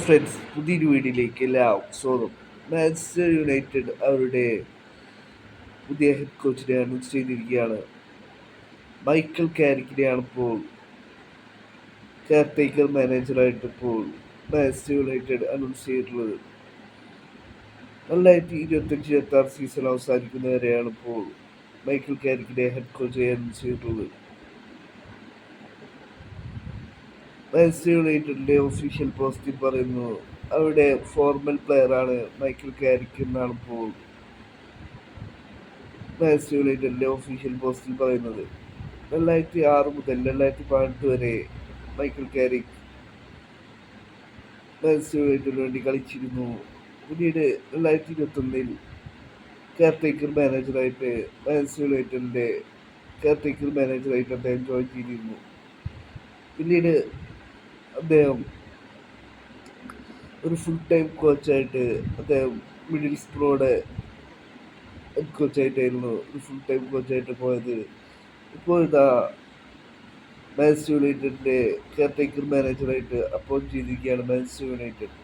Friends, പുതിയൊരു വീഡിയോയിലേക്ക് എല്ലാം സ്വാഗതം. മാഞ്ചസ്റ്റർ യുണൈറ്റഡ് അവരുടെ പുതിയ ഹെഡ് കോച്ചിനെ അനൗൺസ് ചെയ്തിരിക്കുകയാണ്. മൈക്കൽ കാരിക്കിനെയാണ് ഇപ്പോൾ കെയർ ടേക്കർ മാനേജറായിട്ട് ഇപ്പോൾ മാഞ്ചസ്റ്റർ യുണൈറ്റഡ് അനൗൺസ് ചെയ്തിട്ടുള്ളത്. 2025-26 സീസൺ അവസാനിക്കുന്നവരെയാണ് ഇപ്പോൾ മൈക്കൽ കാരിക്കിനെ ഹെഡ് കോച്ചായി അനൗൺസ് ചെയ്തിട്ടുള്ളത്. മാഞ്ചസ്റ്റർ യുണൈറ്റഡിന്റെ ഒഫീഷ്യൽ പോസ്റ്റിൽ പറയുന്നു അവരുടെ ഫോർമൽ പ്ലെയറാണ് മൈക്കൽ കാരിക്ക് എന്നാണ് ഇപ്പോൾ മാഞ്ചസ്റ്റർ യുണൈറ്റഡിന്റെ ഒഫീഷ്യൽ പോസ്റ്റിൽ പറയുന്നത്. 2006 മുതൽ 2018 വരെ മൈക്കൽ കാരിക്ക് മാഞ്ചസ്റ്റർ യുണൈറ്റഡിന് വേണ്ടി കളിച്ചിരുന്നു. പിന്നീട് 2021 കെയർ ടേക്കർ മാനേജറായിട്ട് മാഞ്ചസ്റ്റർ യുണൈറ്റഡിന്റെ കെയർ ടേക്കർ മാനേജറായിട്ട് അദ്ദേഹം ജോയിൻ ചെയ്തിരുന്നു. പിന്നീട് അദ്ദേഹം ഒരു ഫുൾ ടൈം കോച്ചായിട്ട് അദ്ദേഹം മിഡിൽ സ്പ്രോയുടെ ഹെഡ് കോച്ചായിട്ടായിരുന്നു ഒരു ഫുൾ ടൈം കോച്ചായിട്ട് പോയത്. ഇപ്പോഴത്തെ മാഞ്ചസ്റ്റർ യുണൈറ്റഡിന്റെ കെയർ ടേക്കർ മാനേജറായിട്ട് അപ്പോയിന്റ് ചെയ്തിരിക്കുകയാണ് മാഞ്ചസ്റ്റർ യുണൈറ്റഡ്.